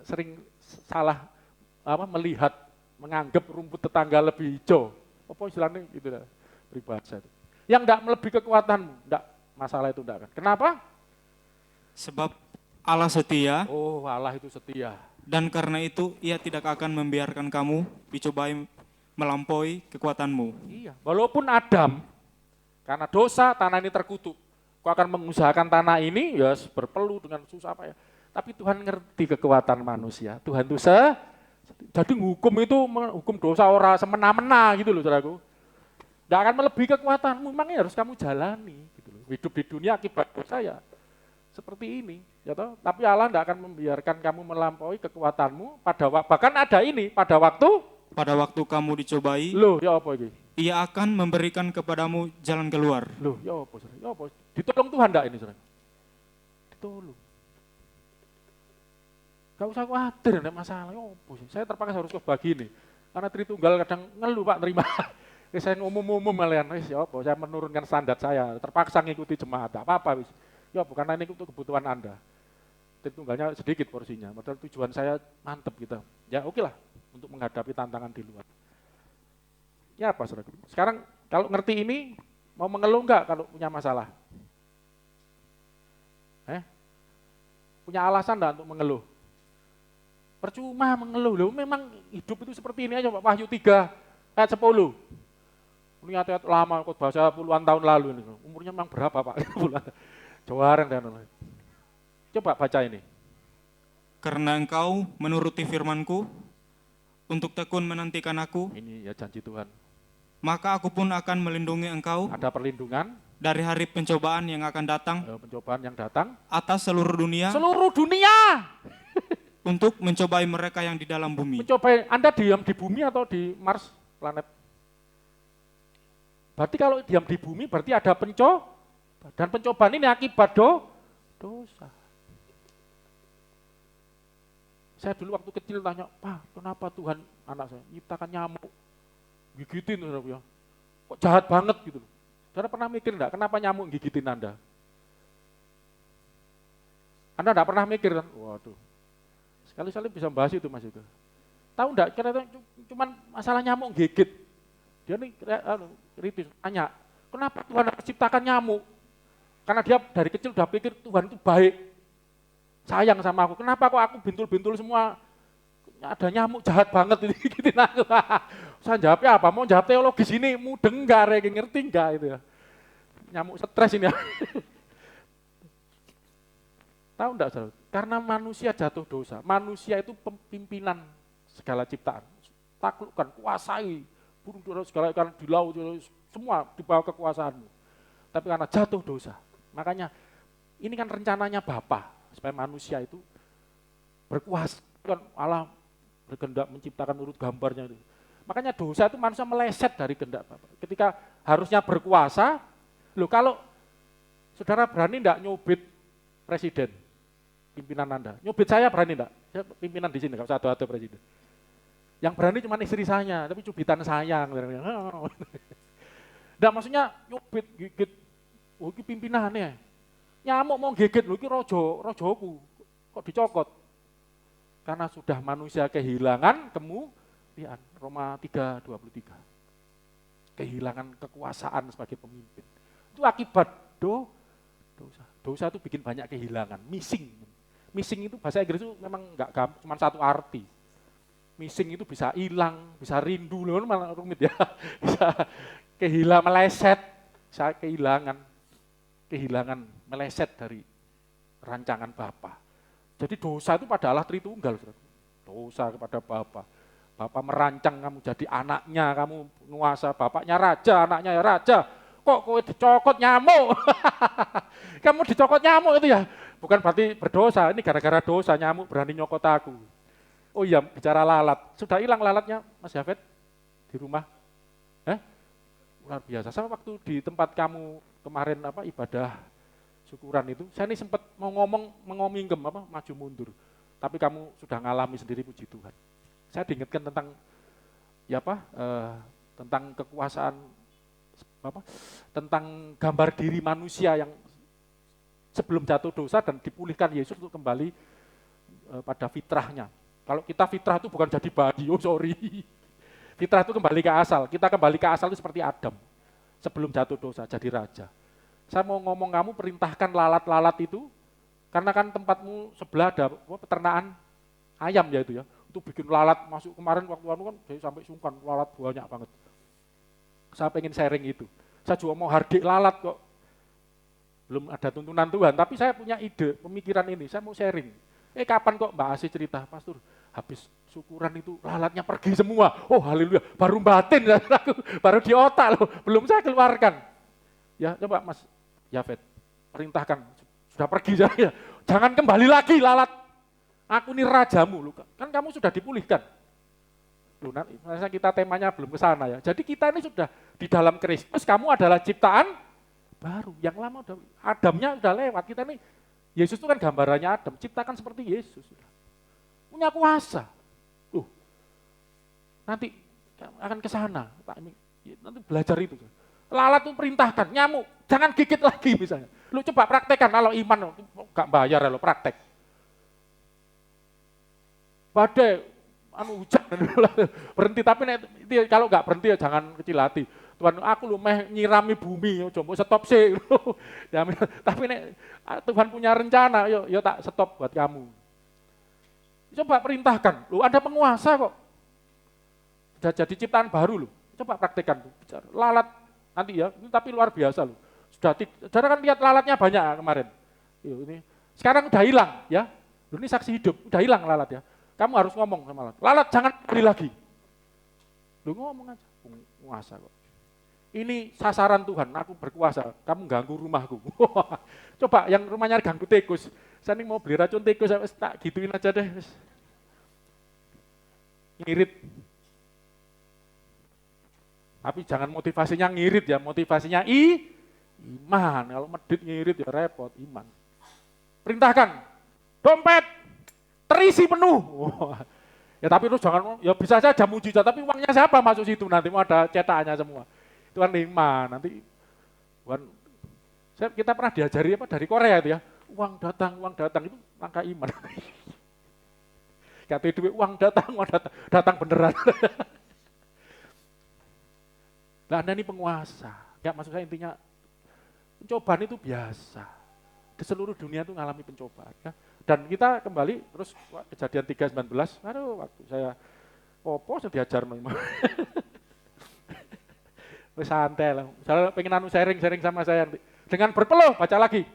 Sering salah melihat, menganggap rumput tetangga lebih hijau. Apa istilahnya gitu lah, peribahasa itu. Yang enggak melebihi kekuatanmu, enggak, masalah itu enggak kan. Kenapa? Sebab Allah setia, Oh, Allah itu setia. dan karena itu ia tidak akan membiarkan kamu dicobai melampaui kekuatanmu. Iya, walaupun Adam karena dosa tanah ini terkutuk, kau akan mengusahakan tanah ini ya berpeluh dengan susah apa ya. Tapi Tuhan ngerti kekuatan manusia. Tuhan itu jadi hukum itu hukum dosa orang semena-mena gitu loh, saudaraku. Tidak akan melebihi kekuatanmu, memangnya harus kamu jalani gitu loh. Hidup di dunia akibat dosa ya seperti ini, ya toh. Tapi Allah tidak akan membiarkan kamu melampaui kekuatanmu bahkan ada ini pada waktu kamu dicobai, loh, ya apa ini? ia akan memberikan kepadamu jalan keluar. Loh, ya apa, saudara? Ya apa? Ditolong Tuhan enggak ini, saudara? Ditolong. Gak usah khawatir, enggak masalah. Ya apa sih? Saya terpaksa harus kebagi ini. Karena Tritunggal kadang ngeluh, Pak, terima. Saya ngomong-ngomong malian, ya apa? Saya menurunkan standar saya, terpaksa ngikuti jemaat, enggak apa-apa, wis. Ya bukan ini untuk kebutuhan Anda. Tritunggalnya sedikit porsinya, padahal tujuan saya mantep gitu. Ya oke lah, untuk menghadapi tantangan di luar. Ya apa, saudara? Sekarang kalau ngerti ini, mau mengeluh enggak kalau punya masalah? Punya alasan enggak untuk mengeluh? Percuma mengeluh, loh memang hidup itu seperti ini aja Pak. Wahyu 3 ayat 10. Ini ayat lama, kok bahasa puluhan tahun lalu ini. Umurnya memang berapa Pak? Jawaran dan lain. Coba baca ini. Karena engkau menuruti firman-Ku, untuk tekun menantikan aku, Ini ya janji Tuhan. maka aku pun akan melindungi engkau Ada perlindungan, dari hari pencobaan yang akan datang pencobaan yang datang. atas seluruh dunia, Seluruh dunia. untuk mencobai mereka yang di dalam bumi. Mencoba, Anda diam di bumi atau di Mars, planet? Berarti kalau diam di bumi berarti ada dan pencobaan ini akibat dosa. Saya dulu waktu kecil tanya, Pak, kenapa Tuhan anak saya nyiptakan nyamuk, gigitin, ya. Kok jahat banget gitu. Saudara pernah mikir enggak, kenapa nyamuk gigitin Anda? Anda enggak pernah mikir kan? Waduh, sekali-sekali bisa bahas itu Mas itu. Tahu enggak, kira-kira cuman masalah nyamuk gigit. Dia nih kritis, tanya, kenapa Tuhan ciptakan nyamuk? Karena dia dari kecil udah pikir Tuhan itu baik, sayang sama aku. Kenapa kok aku bintul-bintul semua, ada nyamuk jahat banget ini gituin aku. Saya jawabnya apa? Mau jawab teologis ini mudeng enggak, ngerti enggak itu ya. Nyamuk stres ini ya. Tahu enggak, saudara? Karena manusia jatuh dosa, manusia itu pimpinan segala ciptaan. Taklukkan, kuasai, burung dara segala ikan di laut, semua di bawah kekuasaanmu. Tapi karena jatuh dosa, makanya ini kan rencananya Bapa supaya manusia itu berkuasa. Kan Allah berkehendak menciptakan urut gambarnya itu. Makanya dosa itu manusia meleset dari kehendak Bapa. Ketika harusnya berkuasa, loh kalau saudara berani enggak nyubit presiden, pimpinan Anda? Nyubit saya berani enggak? Saya pimpinan di sini, enggak usah adu-adu presiden. Yang berani cuma istri saya, tapi cubitan sayang. Enggak, maksudnya nyubit, gigit, oh ini pimpinannya. Nyamuk mau gigit, loh ini rojoku, kok dicokot? Karena sudah manusia kehilangan kemuliaan. Roma 3:23. Kehilangan kekuasaan sebagai pemimpin. Itu akibat dosa. Dosa itu bikin banyak kehilangan, missing. Missing itu bahasa Inggris itu memang enggak cuma satu arti. Missing itu bisa hilang, bisa rindu, loh malah rumit ya. Bisa kehilangan, meleset, bisa kehilangan, meleset dari rancangan Bapa. Jadi dosa itu pada Allah Tritunggal. Dosa kepada Bapa. Bapa merancang kamu jadi anaknya, kamu penguasa, bapaknya raja, anaknya ya raja. Kok kowe dicokot nyamuk? Kamu dicokot nyamuk itu ya. Bukan berarti berdosa, ini gara-gara dosa nyamuk berani nyokot aku. Oh iya, bicara lalat. Sudah hilang lalatnya Mas Yafet di rumah? luar biasa. Sama waktu di tempat kamu kemarin ibadah syukuran itu, saya ini sempat mau ngomong mengomingkem maju mundur. Tapi kamu sudah ngalami sendiri, puji Tuhan. Saya diingatkan tentang tentang kekuasaan tentang gambar diri manusia yang sebelum jatuh dosa dan dipulihkan Yesus untuk kembali pada fitrahnya. Kalau kita fitrah itu bukan jadi bayi, fitrah itu kembali ke asal. Kita kembali ke asal itu seperti Adam. Sebelum jatuh dosa, jadi raja. Saya mau ngomong kamu perintahkan lalat-lalat itu, karena kan tempatmu sebelah ada peternakan ayam ya itu ya. Itu bikin lalat masuk kemarin waktu kan saya sampai sungkan, lalat banyak banget. Saya pengen sharing itu. Saya juga mau hardik lalat kok. Belum ada tuntunan Tuhan, tapi saya punya ide, pemikiran ini, saya mau sharing. Kapan kok Mbak Asih cerita, Pastor, habis syukuran itu lalatnya pergi semua. Oh haleluya, baru batin, baru di otak loh, belum saya keluarkan. Ya coba Mas Yafet, perintahkan, sudah pergi saya. Jangan kembali lagi lalat. Aku ini rajamu, loh. Kan kamu sudah dipulihkan. Loh, nanti kita temanya belum ke sana ya. Jadi kita ini sudah di dalam Kristus, kamu adalah ciptaan baru. Yang lama udah, Adamnya udah lewat. Kita ini, Yesus itu kan gambarannya Adam, ciptakan seperti Yesus. Punya kuasa. Nanti akan ke sana. Nanti belajar itu. Lalat itu perintahkan, nyamuk, jangan gigit lagi misalnya. Lu coba praktekkan, kalau iman gak bayar lo praktek. Badai, hujan, berhenti, tapi kalau nggak berhenti ya jangan kecil hati. Tuhan, aku lu nyirami bumi, coba stop sih. Tapi Tuhan punya rencana, yo tak stop buat kamu. Coba perintahkan, lu ada penguasa kok. Sudah jadi ciptaan baru lu. Coba praktekkan, bicara. Lalat nanti ya, tapi luar biasa lu. Saudara kan lihat lalatnya banyak kemarin. Ini sekarang udah hilang ya. Ini saksi hidup, udah hilang lalat ya. Kamu harus ngomong sama lalat. Lalat jangan beli lagi. Lu ngomong aja, penguasa kok. Ini sasaran Tuhan, aku berkuasa, kamu ganggu rumahku. Coba yang rumahnya ganggu tikus. Saya ini mau beli racun tikus, tak gituin aja deh. Ngirit. Tapi jangan motivasinya ngirit ya, motivasinya iman. Kalau medit ngirit ya repot, iman. Perintahkan, dompet, terisi penuh. Ya tapi terus jangan, ya bisa saja mujizat, tapi uangnya siapa masuk situ nanti, mau ada cetakannya semua. Itu kan iman, nanti kita pernah diajari dari Korea itu ya, uang datang, itu langkah iman. Kata duit uang datang beneran. Nah, Anda ini penguasa. Ya maksud saya intinya, pencobaan itu biasa. Di seluruh dunia itu mengalami pencobaan. Ya. Dan kita kembali, terus kejadian 3:19, waktu saya saya diajar memang. Santai lah. Saya pengen sharing sama saya. Dengan berpeluh, baca lagi.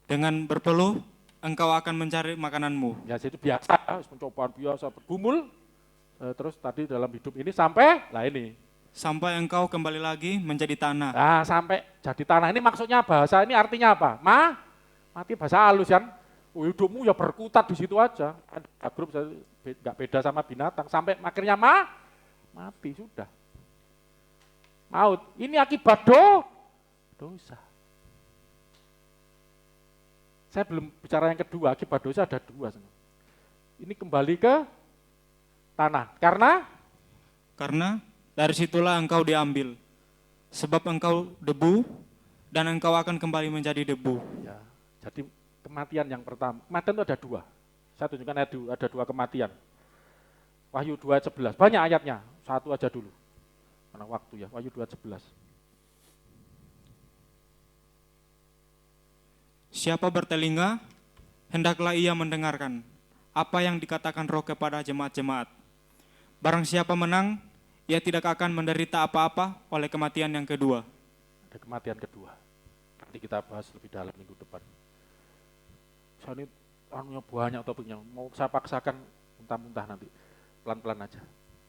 Dengan berpeluh, engkau akan mencari makananmu. Ya itu biasa, pencobaan biasa, bergumul. Terus tadi dalam hidup ini sampai sampai engkau kembali lagi menjadi tanah. Nah, sampai jadi tanah. Ini maksudnya bahasa ini artinya apa? Mati bahasa halus kan. Hidupmu ya berkutat di situ aja. Grup nggak beda sama binatang. Sampai akhirnya mati sudah. Maut. Ini akibat dosa. Saya belum bicara yang kedua. Akibat dosa ada dua. Ini kembali ke tanah. Karena dari situlah engkau diambil, sebab engkau debu, dan engkau akan kembali menjadi debu. Ya, jadi kematian yang pertama, kematian itu ada dua. Saya tunjukkan ada dua kematian. Wahyu 2:11, banyak ayatnya, satu aja dulu. Karena waktu ya, Wahyu 2:11. Siapa bertelinga, hendaklah ia mendengarkan apa yang dikatakan Roh kepada jemaat-jemaat. Barang siapa menang, ia tidak akan menderita apa-apa oleh kematian yang kedua. Ada kematian kedua. Nanti kita bahas lebih dalam minggu depan. Saya ini banyak topiknya. Mau saya paksakan muntah-muntah nanti. Pelan-pelan aja.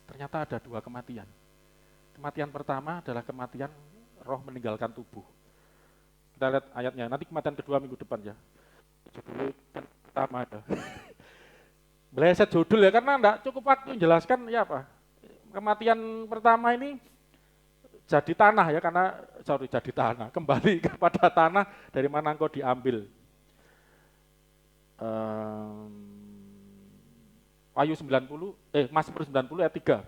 Ternyata ada dua kematian. Kematian pertama adalah kematian roh meninggalkan tubuh. Kita lihat ayatnya. Nanti kematian kedua minggu depan ya. Judul pertama ada. Beleset judul ya, karena enggak cukup waktu menjelaskan ya apa. Kematian pertama ini jadi tanah ya, jadi tanah, kembali kepada tanah dari mana engkau diambil. Wahyu 90, Mazmur 90 ayat 3.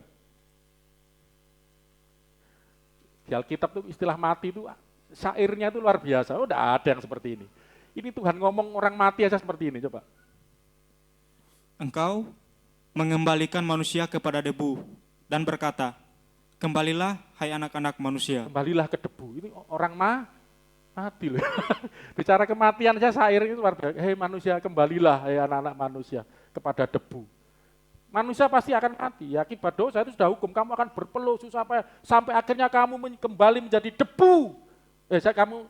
Di Alkitab tuh istilah mati itu syairnya itu luar biasa. Oh, enggak ada yang seperti ini. Ini Tuhan ngomong orang mati aja seperti ini, coba. Engkau mengembalikan manusia kepada debu dan berkata, kembalilah hai anak-anak manusia. Kembalilah ke debu. Ini orang mati loh. Bicara kematian aja syair itu luar biasa. Hei manusia, kembalilah hai anak-anak manusia kepada debu. Manusia pasti akan mati, ya, akibat dosa itu sudah hukum, kamu akan berpeluh susah payah sampai akhirnya kamu kembali menjadi debu. Kamu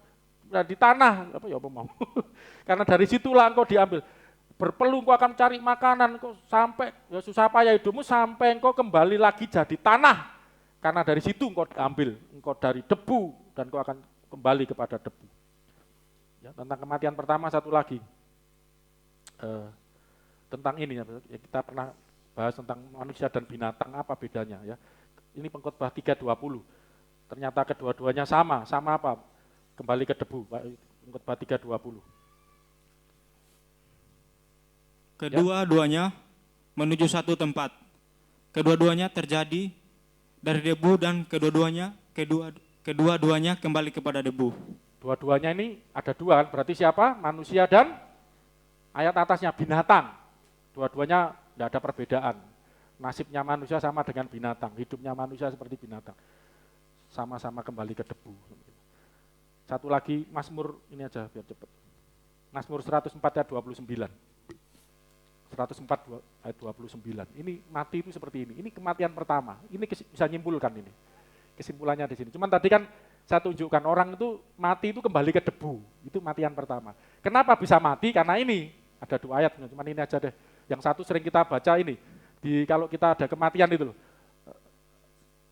di tanah, apa mau? Karena dari situlah engkau diambil. Berpeluh engkau akan cari makanan, engkau sampai ya susah payah hidupmu sampai engkau kembali lagi jadi tanah. Karena dari situ engkau diambil, engkau dari debu dan engkau akan kembali kepada debu. Ya, tentang kematian pertama satu lagi. Tentang ini ya, kita pernah bahas tentang manusia dan binatang, apa bedanya ya. Ini Pengkhotbah 3:20. Ternyata kedua-duanya sama apa? Kembali ke debu. Pengkhotbah 3:20. Kedua-duanya menuju satu tempat. Kedua-duanya terjadi dari debu dan kedua-duanya kembali kepada debu. Dua-duanya ini ada dua kan, berarti siapa? Manusia dan ayat atasnya binatang. Dua-duanya tidak ada perbedaan. Nasibnya manusia sama dengan binatang, hidupnya manusia seperti binatang. Sama-sama kembali ke debu. Satu lagi Mazmur ini aja biar cepat. Mazmur 104 ayat 29. 104 ayat 29. Ini mati itu seperti ini. Ini kematian pertama. Ini bisa nyimpulkan ini. Kesimpulannya di sini. Cuman tadi kan saya tunjukkan orang itu mati itu kembali ke debu. Itu matian pertama. Kenapa bisa mati? Karena ini ada dua ayat. Cuman ini aja deh. Yang satu sering kita baca ini, kalau kita ada kematian itu loh,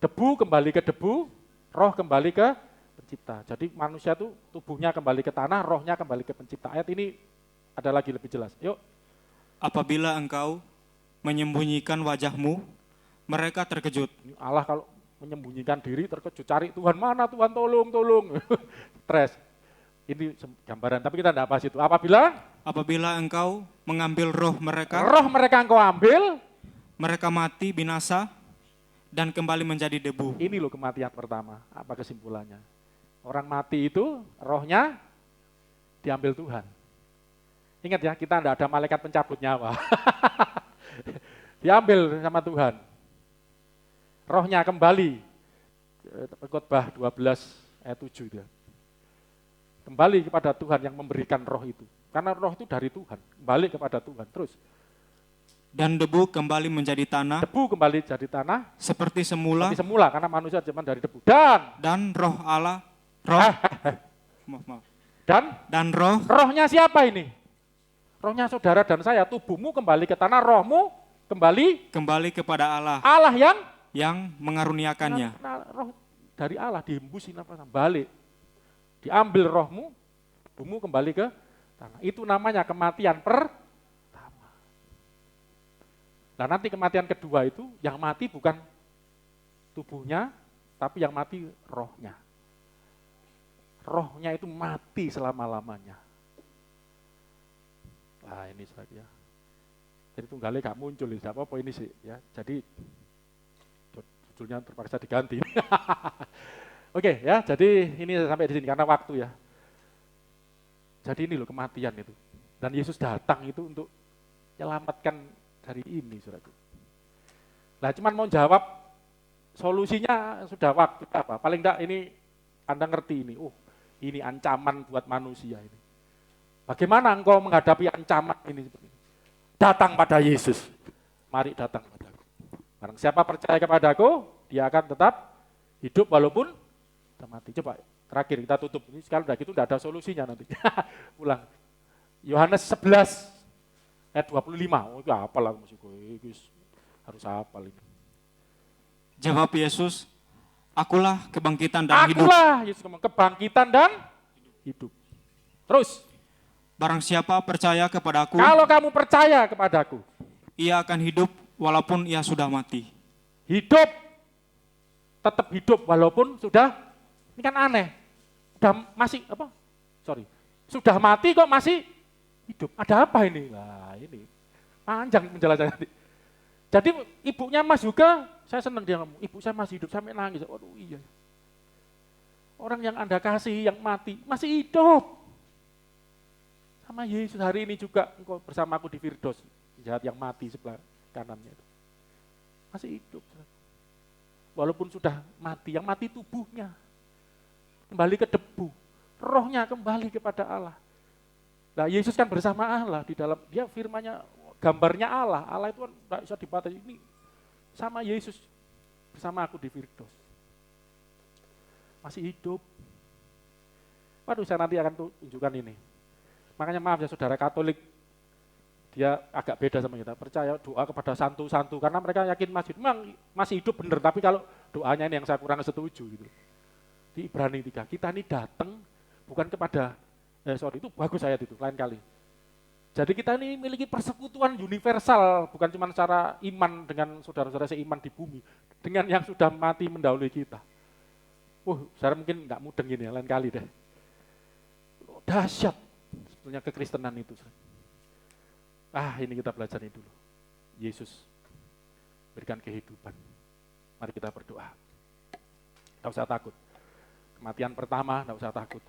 debu kembali ke debu, roh kembali ke pencipta. Jadi manusia itu tubuhnya kembali ke tanah, rohnya kembali ke pencipta. Ayat ini ada lagi lebih jelas. Yuk. Apabila engkau menyembunyikan wajahmu, mereka terkejut. Allah kalau menyembunyikan diri terkejut, cari Tuhan mana, Tuhan tolong. Stres. Ini gambaran, tapi kita tidak bahas itu. Apabila engkau mengambil roh mereka engkau ambil, mereka mati binasa dan kembali menjadi debu. Ini loh kematian pertama. Apa kesimpulannya? Orang mati itu rohnya diambil Tuhan. Ingat ya, kita tidak ada malaikat pencabut nyawa. Diambil sama Tuhan. Rohnya kembali. Pengkhotbah 12 ayat 7 dia. Kembali kepada Tuhan yang memberikan roh itu. Karena roh itu dari Tuhan, kembali kepada Tuhan. Terus. Dan debu kembali menjadi tanah. Debu kembali jadi tanah. Seperti semula, karena manusia cuma dari debu. Dan roh Allah, Dan rohnya siapa ini? Rohnya saudara dan saya, tubuhmu kembali ke tanah, rohmu kembali kepada Allah. Allah yang mengaruniakannya. Roh dari Allah dihembusin balik. Diambil rohmu, tubuhmu kembali ke tanah. Itu namanya kematian pertama. Nah nanti kematian kedua itu yang mati bukan tubuhnya, tapi yang mati rohnya. Rohnya itu mati selama-lamanya. Nah ini saja. Jadi tunggalnya gak muncul, tidak apa-apa ini sih. Ya. Jadi judulnya terpaksa diganti. Oke ya, jadi ini sampai di sini karena waktu ya. Jadi ini loh kematian itu. Dan Yesus datang itu untuk menyelamatkan dari ini, saudaraku. Nah, cuman mau jawab solusinya sudah waktu apa? Paling enggak ini Anda ngerti ini. Ini ancaman buat manusia ini. Bagaimana engkau menghadapi ancaman ini seperti ini? Datang pada Yesus. Mari datang padaku. Barang siapa percaya kepadaku, dia akan tetap hidup walaupun kita mati. Coba terakhir kita tutup. Ini sekali udah gitu enggak ada solusinya nanti. Ulang. Yohanes 11 ayat 25. Oh, itu apalah harus hafal ini. Jawab Yesus, akulah kebangkitan dan hidup. Akulah Yesus ngomong kebangkitan dan hidup. Terus, barang siapa percaya kepadaku, kalau kamu percaya kepadaku, ia akan hidup walaupun ia sudah mati. Hidup tetap hidup walaupun sudah, ini kan aneh, sudah mati kok masih hidup. Ada apa ini? Nah ini panjang penjelasannya. Jadi ibunya Mas juga, saya senang dia ngomong, ibu saya masih hidup sampai nangis. Waduh iya. Orang yang Anda kasih, yang mati, masih hidup. Sama Yesus hari ini juga, engkau bersama aku di Firdaus, jahat yang mati sebelah kanannya itu. Masih hidup. Walaupun sudah mati, yang mati tubuhnya. Kembali ke debu. Rohnya kembali kepada Allah. Nah Yesus kan bersama Allah di dalam, dia firman-Nya, gambarnya Allah. Allah itu kan tidak bisa dibatasi. Ini sama Yesus bersama aku di Firdaus. Masih hidup. Waduh, saya nanti akan tunjukkan ini. Makanya maaf ya saudara Katolik, dia agak beda sama kita. Percaya doa kepada santu-santu karena mereka yakin memang masih hidup benar. Tapi kalau doanya ini yang saya kurang setuju gitu. Di Ibrani 3, kita ini datang bukan kepada, itu bagus ayat itu, lain kali. Jadi kita ini memiliki persekutuan universal, bukan cuma secara iman dengan saudara-saudara seiman di bumi, dengan yang sudah mati mendahului kita. Saudara mungkin nggak mudeng gini ya, lain kali deh. Dahsyat sebetulnya kekristenan itu. Ini kita belajar ini dulu. Yesus berikan kehidupan. Mari kita berdoa. Nggak usah takut. Kematian pertama, nggak usah takut.